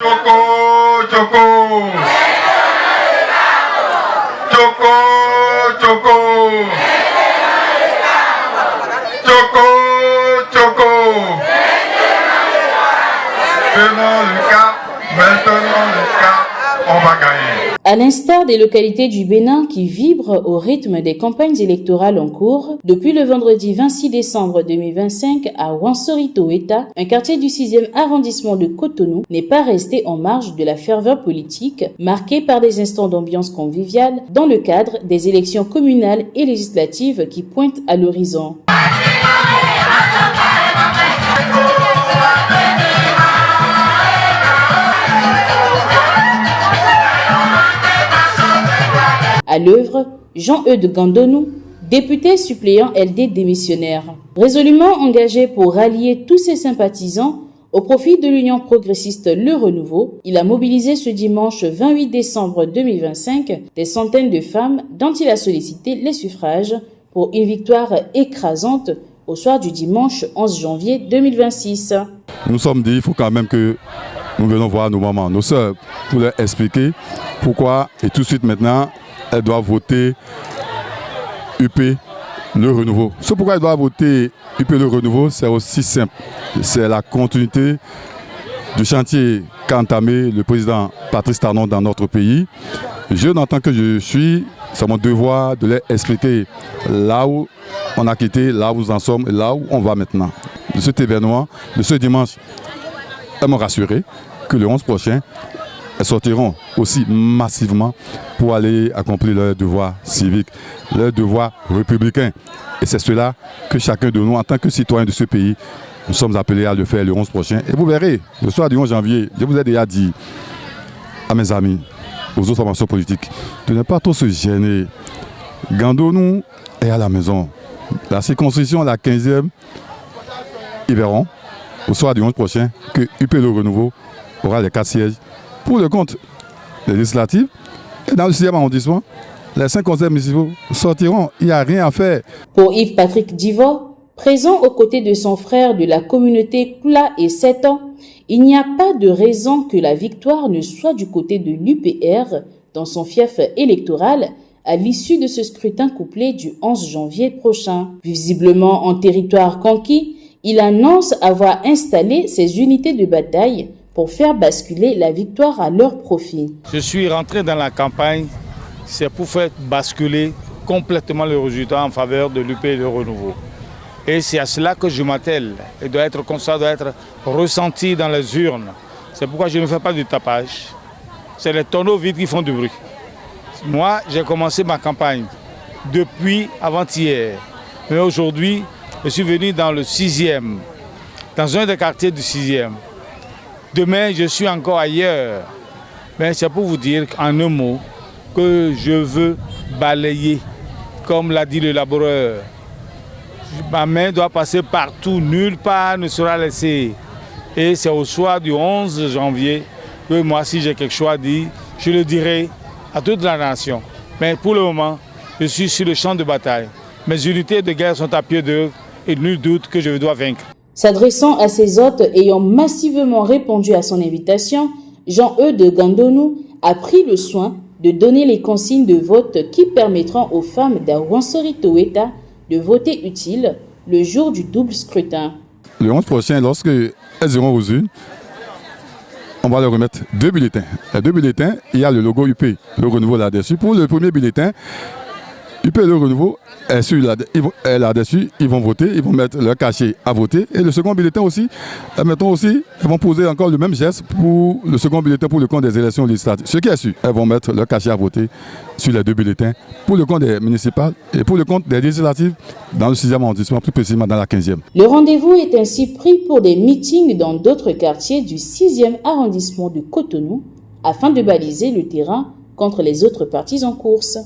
Choco, choco. Choco, choco. Choco, choco. Maintenant le cas, on va gagner. À l'instar des localités du Bénin qui vibrent au rythme des campagnes électorales en cours, depuis le vendredi 26 décembre 2025 à Ouansorito-Eta, un quartier du 6e arrondissement de Cotonou n'est pas resté en marge de la ferveur politique, marquée par des instants d'ambiance conviviale dans le cadre des élections communales et législatives qui pointent à l'horizon. À l'œuvre, Jean-Eudes Gandonou, député suppléant LD démissionnaire. Résolument engagé pour rallier tous ses sympathisants au profit de l'Union progressiste Le Renouveau, il a mobilisé ce dimanche 28 décembre 2025 des centaines de femmes dont il a sollicité les suffrages pour une victoire écrasante au soir du dimanche 11 janvier 2026. Nous sommes dit, il faut quand même que nous venons voir nos mamans, nos sœurs, pour leur expliquer pourquoi et tout de suite maintenant, elles doivent voter UP Le Renouveau. Ce pourquoi elles doivent voter UP Le Renouveau, c'est aussi simple. C'est la continuité du chantier qu'a entamé le président Patrice Talon dans notre pays. Je n'entends que je suis, c'est mon devoir de leur expliquer là où on a quitté, là où nous en sommes et là où on va maintenant. De cet événement, de ce dimanche, elles m'ont rassuré que le 11 prochain, elles sortiront aussi massivement pour aller accomplir leur devoir civique, leur devoir républicain. Et c'est cela que chacun de nous, en tant que citoyen de ce pays, nous sommes appelés à le faire le 11 prochain. Et vous verrez, le soir du 11 janvier, je vous ai déjà dit à mes amis, aux autres formations politiques, de ne pas trop se gêner. Gandonou est à la maison. La circonscription, la 15e, ils verront au soir du 11 prochain que UP Le Renouveau aura les 4 sièges pour le compte des législatives. Et dans le 6e arrondissement, les 5 conseils municipaux sortiront. Il n'y a rien à faire. Pour Yves-Patrick Divo, présent aux côtés de son frère de la communauté Kula et 7 ans, il n'y a pas de raison que la victoire ne soit du côté de l'UPR dans son fief électoral à l'issue de ce scrutin couplé du 11 janvier prochain. Visiblement en territoire conquis, il annonce avoir installé ses unités de bataille pour faire basculer la victoire à leur profit. Je suis rentré dans la campagne, c'est pour faire basculer complètement le résultat en faveur de l'UP Le Renouveau. Et c'est à cela que je m'attelle. Et doit être comme ça, doit être ressenti dans les urnes. C'est pourquoi je ne fais pas du tapage. C'est les tonneaux vides qui font du bruit. Moi, j'ai commencé ma campagne depuis avant-hier. Mais aujourd'hui, je suis venu dans le 6e, dans un des quartiers du 6e. Demain, je suis encore ailleurs. Mais c'est pour vous dire en un mot que je veux balayer, comme l'a dit le laboureur. Ma main doit passer partout, nulle part ne sera laissée. Et c'est au soir du 11 janvier que moi, si j'ai quelque chose à dire, je le dirai à toute la nation. Mais pour le moment, je suis sur le champ de bataille. Mes unités de guerre sont à pied d'œuvre et nul doute que je dois vaincre. S'adressant à ses hôtes ayant massivement répondu à son invitation, Jean-Eudes Gandonou a pris le soin de donner les consignes de vote qui permettront aux femmes d'Ouansorito-Eta de voter utile le jour du double scrutin. Le 11 prochain, lorsque elles iront aux urnes, on va leur remettre 2 bulletins. Les 2 bulletins, il y a le logo UP, Le Renouveau là-dessus. Pour le premier bulletin, UP Le Renouveau est là-dessus, ils vont voter, ils vont mettre leur cachet à voter. Et le second bulletin aussi, elles vont poser encore le même geste pour le second bulletin pour le compte des élections législatives. Ce qui est sûr, elles vont mettre leur cachet à voter sur les 2 bulletins pour le compte des municipales et pour le compte des législatives dans le 6e arrondissement, plus précisément dans la 15e. Le rendez-vous est ainsi pris pour des meetings dans d'autres quartiers du 6e arrondissement de Cotonou afin de baliser le terrain contre les autres partis en course.